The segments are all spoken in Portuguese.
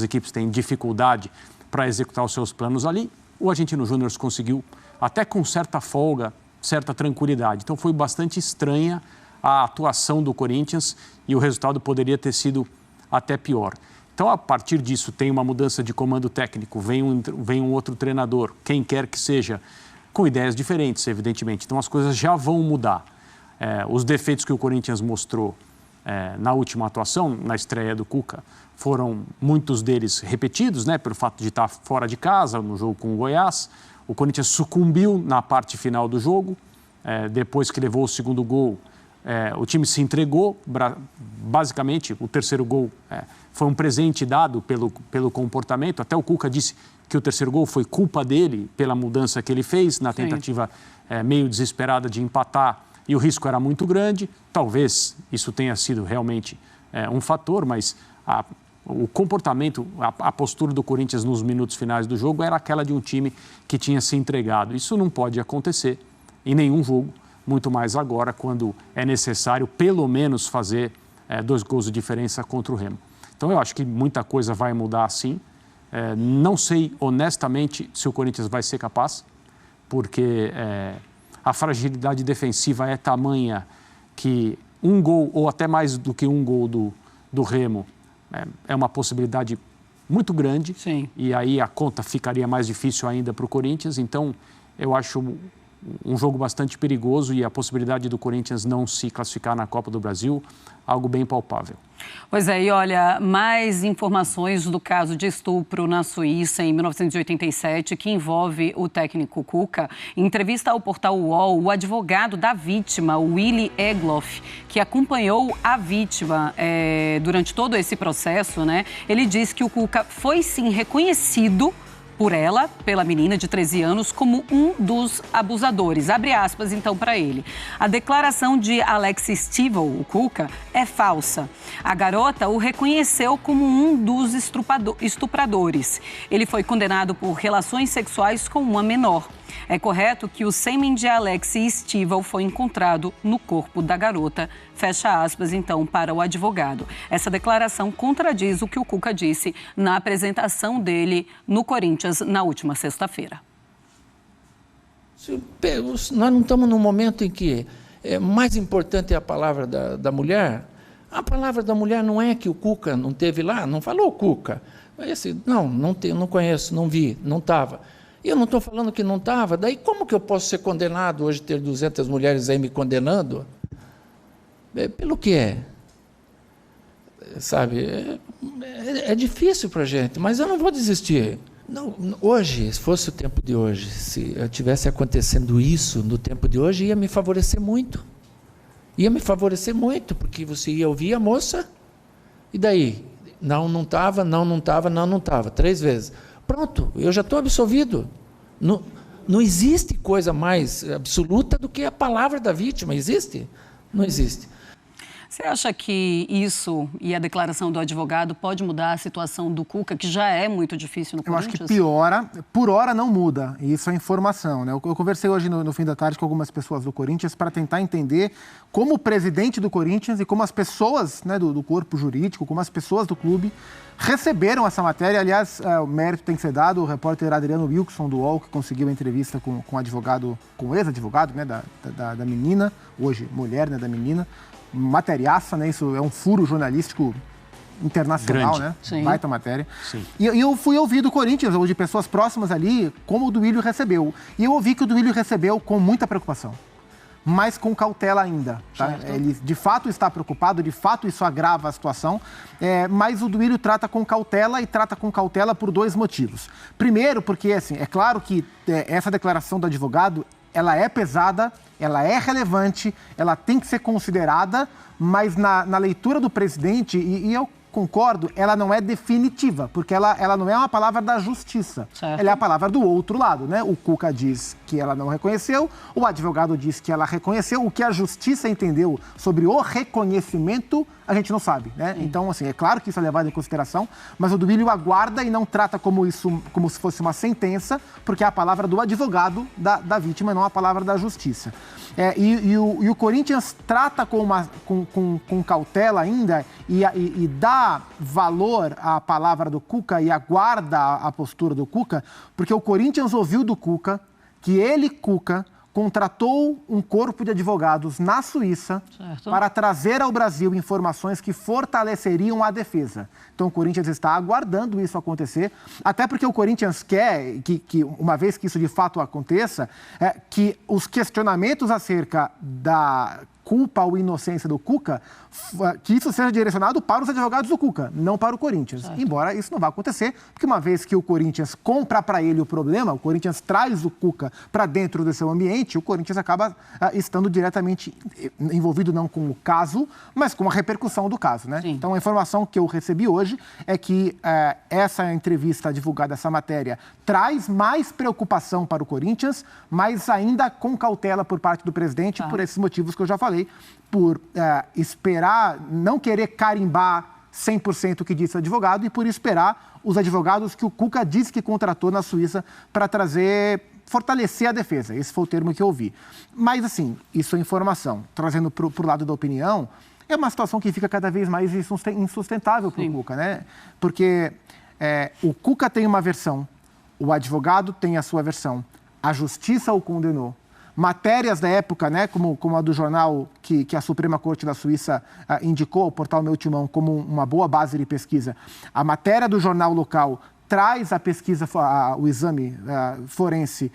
equipes têm dificuldade para executar os seus planos ali. O Argentino Júnior conseguiu, até com certa folga, certa tranquilidade. Então foi bastante estranha a atuação do Corinthians e o resultado poderia ter sido até pior. Então, a partir disso, tem uma mudança de comando técnico, vem um outro treinador, quem quer que seja, com ideias diferentes, evidentemente. Então, as coisas já vão mudar. Os defeitos que o Corinthians mostrou na última atuação, na estreia do Cuca, foram muitos deles repetidos, né, pelo fato de estar fora de casa, no jogo com o Goiás. O Corinthians sucumbiu na parte final do jogo, depois que levou o segundo gol, o time se entregou, basicamente, o terceiro gol foi um presente dado pelo comportamento. Até o Cuca disse que o terceiro gol foi culpa dele pela mudança que ele fez na tentativa meio desesperada de empatar e o risco era muito grande. Talvez isso tenha sido realmente um fator, mas o comportamento, a postura do Corinthians nos minutos finais do jogo era aquela de um time que tinha se entregado. Isso não pode acontecer em nenhum jogo, muito mais agora, quando é necessário pelo menos fazer 2 gols de diferença contra o Remo. Então eu acho que muita coisa vai mudar sim. Não sei honestamente se o Corinthians vai ser capaz, porque a fragilidade defensiva é tamanha que um gol, ou até mais do que um gol do Remo, é uma possibilidade muito grande. Sim. E aí a conta ficaria mais difícil ainda para o Corinthians. Então eu acho um jogo bastante perigoso e a possibilidade do Corinthians não se classificar na Copa do Brasil, algo bem palpável. Pois é, e olha, mais informações do caso de estupro na Suíça em 1987, que envolve o técnico Cuca. Em entrevista ao portal UOL, o advogado da vítima, Willy Egloff, que acompanhou a vítima durante todo esse processo, né? Ele diz que o Cuca foi sim reconhecido por ela, pela menina de 13 anos, como um dos abusadores. Abre aspas, então, para ele. A declaração de Alex Stivel, o Cuca, é falsa. A garota o reconheceu como um dos estupradores. Ele foi condenado por relações sexuais com uma menor. É correto que o sêmen de Alex Stivel foi encontrado no corpo da garota. Fecha aspas, então, para o advogado. Essa declaração contradiz o que o Cuca disse na apresentação dele no Corinthians na última sexta-feira. Nós não estamos num momento em que mais importante é a palavra da mulher. A palavra da mulher não é que o Cuca não teve lá, não falou Cuca. Não conheço, não vi, não estava. E eu não estou falando que não estava, daí como que eu posso ser condenado hoje, ter 200 mulheres aí me condenando? Pelo que é? Sabe, é difícil para a gente, mas eu não vou desistir. Não, hoje, se fosse o tempo de hoje, se tivesse acontecendo isso no tempo de hoje, ia me favorecer muito. Ia me favorecer muito, porque você ia ouvir a moça, e daí? Não estava, não estava, 3 vezes. Pronto, eu já estou absolvido. Não existe coisa mais absoluta do que a palavra da vítima. Existe? Não existe. Você acha que isso e a declaração do advogado pode mudar a situação do Cuca, que já é muito difícil no Corinthians? Eu acho que piora, por hora não muda, e isso é informação, né? Eu conversei hoje no fim da tarde com algumas pessoas do Corinthians para tentar entender como o presidente do Corinthians e como as pessoas, né, do corpo jurídico, como as pessoas do clube receberam essa matéria. Aliás, o mérito tem que ser dado ao repórter Adriano Wilson, do UOL, que conseguiu a entrevista com o advogado, com o ex-advogado, né, da menina, hoje mulher, né, da menina. Materiaça, né? Isso é um furo jornalístico internacional, grande, né? Sim. Baita matéria. Sim. E eu fui ouvir do Corinthians, ou de pessoas próximas ali, como o Duílio recebeu. E eu ouvi que o Duílio recebeu com muita preocupação, mas com cautela ainda. Tá? Ele, de fato, está preocupado, de fato, isso agrava a situação, mas o Duílio trata com cautela e trata com cautela por 2 motivos. Primeiro, porque, assim, é claro que essa declaração do advogado, ela é pesada, ela é relevante, ela tem que ser considerada, mas na leitura do presidente, e eu concordo, ela não é definitiva, porque ela não é uma palavra da justiça. Certo. Ela é a palavra do outro lado, né? O Cuca diz que ela não reconheceu, o advogado diz que ela reconheceu. O que a justiça entendeu sobre o reconhecimento, a gente não sabe, né? Então, assim, é claro que isso é levado em consideração, mas o Duílio aguarda e não trata como se fosse uma sentença, porque é a palavra do advogado da vítima, não a palavra da justiça. E o Corinthians trata com cautela ainda e dá valor à palavra do Cuca e aguarda a postura do Cuca, porque o Corinthians ouviu do Cuca que ele, Cuca, contratou um corpo de advogados na Suíça para trazer ao Brasil informações que fortaleceriam a defesa. Então, o Corinthians está aguardando isso acontecer, até porque o Corinthians quer que uma vez que isso de fato aconteça, que os questionamentos acerca da culpa ou inocência do Cuca, que isso seja direcionado para os advogados do Cuca, não para o Corinthians. Certo. Embora isso não vá acontecer, porque uma vez que o Corinthians compra para ele o problema, o Corinthians traz o Cuca para dentro do seu ambiente, o Corinthians acaba estando diretamente envolvido não com o caso, mas com a repercussão do caso, né? Sim. Então, a informação que eu recebi hoje é que essa entrevista divulgada, essa matéria, traz mais preocupação para o Corinthians, mas ainda com cautela por parte do presidente, por esses motivos que eu já falei, por esperar, não querer carimbar 100% o que disse o advogado e por esperar os advogados que o Cuca disse que contratou na Suíça para fortalecer a defesa. Esse foi o termo que eu ouvi. Mas, assim, isso é informação. Trazendo para o lado da opinião, é uma situação que fica cada vez mais insustentável para o Cuca, né? Porque o Cuca tem uma versão, o advogado tem a sua versão, a justiça o condenou. Matérias da época, né, como a do jornal que a Suprema Corte da Suíça indicou, o portal Meu Timão, como uma boa base de pesquisa. A matéria do jornal local traz a pesquisa, o exame forense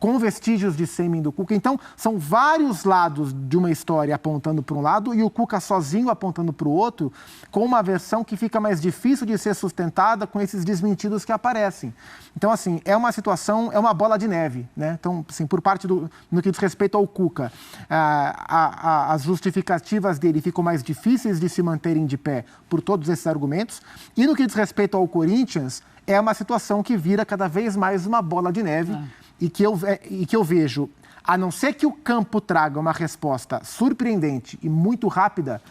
com vestígios de sêmen do Cuca. Então, são vários lados de uma história apontando para um lado e o Cuca sozinho apontando para o outro, com uma versão que fica mais difícil de ser sustentada com esses desmentidos que aparecem. Então, assim, é uma situação, é uma bola de neve, né? Então, assim, por parte no que diz respeito ao Cuca, as justificativas dele ficam mais difíceis de se manterem de pé por todos esses argumentos. E no que diz respeito ao Corinthians, é uma situação que vira cada vez mais uma bola de neve e que eu vejo, a não ser que o campo traga uma resposta surpreendente e muito rápida,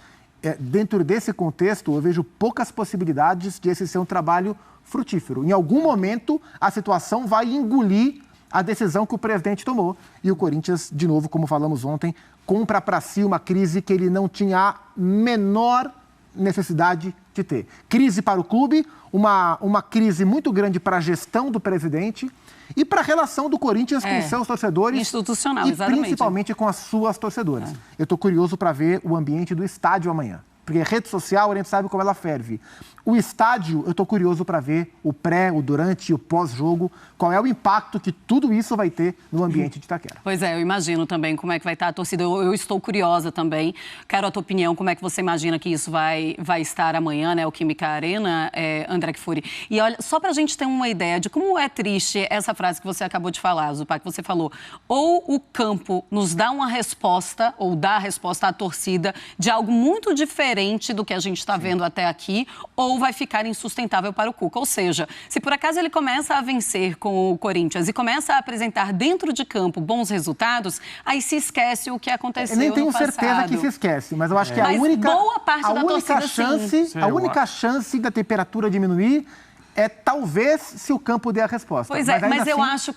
dentro desse contexto, eu vejo poucas possibilidades de esse ser um trabalho frutífero. Em algum momento, a situação vai engolir a decisão que o presidente tomou. E o Corinthians, de novo, como falamos ontem, compra para si uma crise que ele não tinha a menor necessidade de ter. Crise para o clube, uma crise muito grande para a gestão do presidente e para a relação do Corinthians com seus torcedores. Institucional, e exatamente. Principalmente com as suas torcedoras. Eu estou curioso para ver o ambiente do estádio amanhã. Porque rede social, a gente sabe como ela ferve. O estádio, eu estou curioso para ver o pré, o durante e o pós-jogo, qual é o impacto que tudo isso vai ter no ambiente de Itaquera. Pois é, eu imagino também como é que vai estar a torcida. Eu estou curiosa também. Quero a tua opinião, como é que você imagina que isso vai estar amanhã, né? O Química Arena, André Kfouri. E olha, só para a gente ter uma ideia de como é triste essa frase que você acabou de falar, Zupá, que você falou. Ou o campo nos dá uma resposta, ou dá a resposta à torcida de algo muito diferente do que a gente está vendo até aqui, ou vai ficar insustentável para o Cuca. Ou seja, se por acaso ele começa a vencer com o Corinthians e começa a apresentar dentro de campo bons resultados, aí se esquece o que aconteceu no passado. Eu nem tenho certeza que se esquece, mas eu acho que boa parte da torcida, a única chance da temperatura diminuir é talvez se o campo der a resposta. Pois é, mas eu acho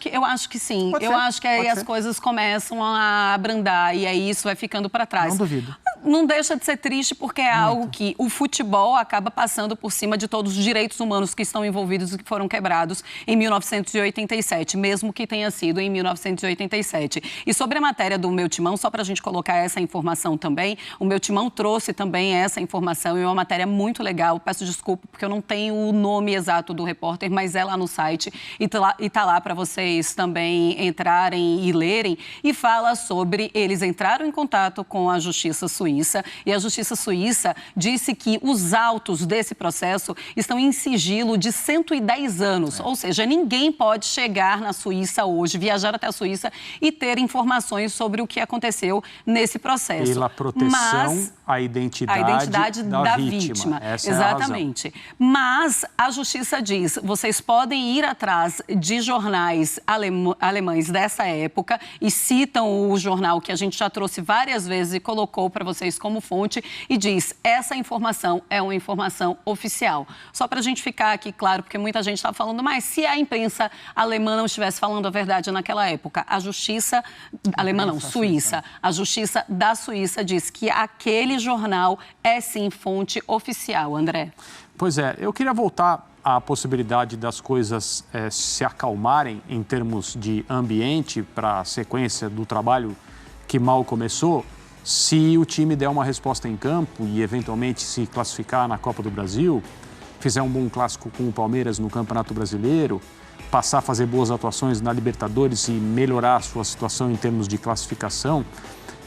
que sim. Eu acho que aí as coisas começam a abrandar e aí isso vai ficando para trás. Não duvido. Não deixa de ser triste porque é algo que o futebol acaba passando por cima de todos os direitos humanos que estão envolvidos e que foram quebrados em 1987, mesmo que tenha sido em 1987. E sobre a matéria do Meu Timão, só para a gente colocar essa informação também, o Meu Timão trouxe também essa informação e é uma matéria muito legal. Peço desculpa porque eu não tenho o nome exato do repórter, mas é lá no site e tá lá para vocês também entrarem e lerem, e fala sobre eles entraram em contato com a Justiça Suíça e a Justiça Suíça disse que os autos desse processo estão em sigilo de 110 anos, ou seja, ninguém pode chegar na Suíça hoje, viajar até a Suíça e ter informações sobre o que aconteceu nesse processo. Pela proteção à identidade da vítima. Essa exatamente. É a razão. Mas a Justiça diz, vocês podem ir atrás de jornais alemães dessa época e citam o jornal que a gente já trouxe várias vezes e colocou para vocês vocês como fonte e diz: essa informação é uma informação oficial. Só para a gente ficar aqui claro, porque muita gente está falando, mas se a imprensa alemã não estivesse falando a verdade naquela época, a justiça alemã não, Suíça, a justiça da Suíça diz que aquele jornal é sim fonte oficial. André. Pois é, eu queria voltar à possibilidade das coisas se acalmarem em termos de ambiente para a sequência do trabalho que mal começou, se o time der uma resposta em campo e eventualmente se classificar na Copa do Brasil, fizer um bom clássico com o Palmeiras no Campeonato Brasileiro, passar a fazer boas atuações na Libertadores e melhorar a sua situação em termos de classificação,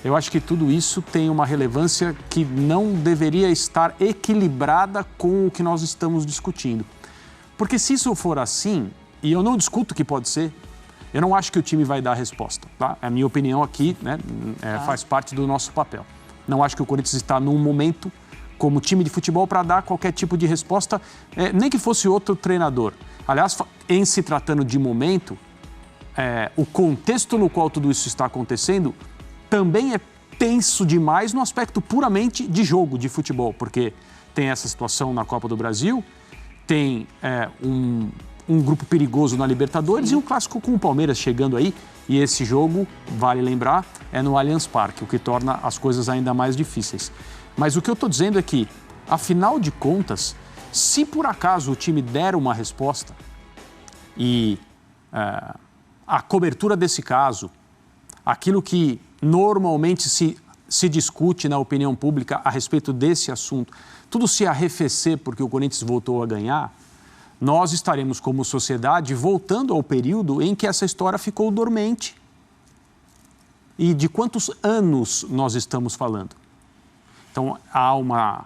eu acho que tudo isso tem uma relevância que não deveria estar equilibrada com o que nós estamos discutindo. Porque se isso for assim, e eu não discuto que pode ser, eu não acho que o time vai dar a resposta, tá? A minha opinião aqui, né, faz parte do nosso papel. Não acho que o Corinthians está num momento como time de futebol para dar qualquer tipo de resposta, nem que fosse outro treinador. Aliás, em se tratando de momento, o contexto no qual tudo isso está acontecendo também é tenso demais no aspecto puramente de jogo, de futebol, porque tem essa situação na Copa do Brasil, tem um grupo perigoso na Libertadores e um clássico com o Palmeiras chegando aí. E esse jogo, vale lembrar, é no Allianz Parque, o que torna as coisas ainda mais difíceis. Mas o que eu estou dizendo é que, afinal de contas, se por acaso o time der uma resposta e a cobertura desse caso, aquilo que normalmente se discute na opinião pública a respeito desse assunto, tudo se arrefecer porque o Corinthians voltou a ganhar, nós estaremos como sociedade voltando ao período em que essa história ficou dormente. E de quantos anos nós estamos falando? Então, há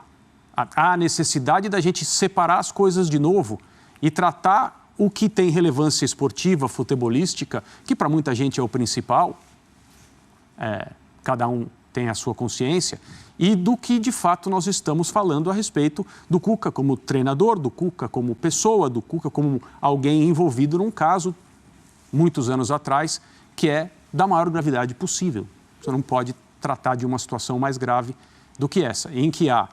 a necessidade da gente separar as coisas de novo e tratar o que tem relevância esportiva, futebolística, que para muita gente é o principal, cada um tem a sua consciência, e do que de fato nós estamos falando a respeito do Cuca como treinador, do Cuca como pessoa, do Cuca como alguém envolvido num caso, muitos anos atrás, que é da maior gravidade possível. Você não pode tratar de uma situação mais grave do que essa, em que há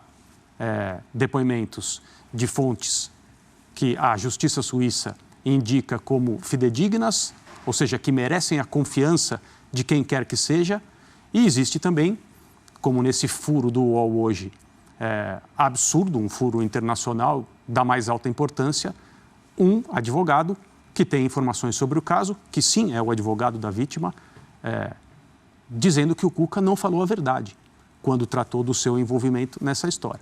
depoimentos de fontes que a Justiça Suíça indica como fidedignas, ou seja, que merecem a confiança de quem quer que seja, e existe também, como nesse furo do UOL hoje, absurdo, um furo internacional da mais alta importância, um advogado que tem informações sobre o caso, que sim é o advogado da vítima, dizendo que o Cuca não falou a verdade quando tratou do seu envolvimento nessa história.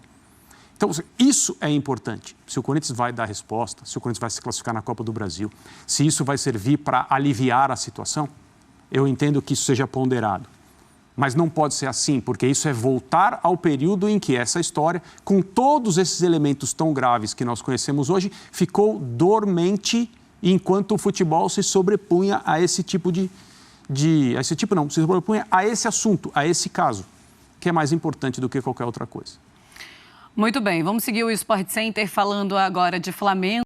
Então, isso é importante. Se o Corinthians vai dar resposta, se o Corinthians vai se classificar na Copa do Brasil, se isso vai servir para aliviar a situação, eu entendo que isso seja ponderado. Mas não pode ser assim, porque isso é voltar ao período em que essa história, com todos esses elementos tão graves que nós conhecemos hoje, ficou dormente enquanto o futebol se sobrepunha a esse tipo se sobrepunha a esse assunto, a esse caso, que é mais importante do que qualquer outra coisa. Muito bem, vamos seguir o Sport Center falando agora de Flamengo.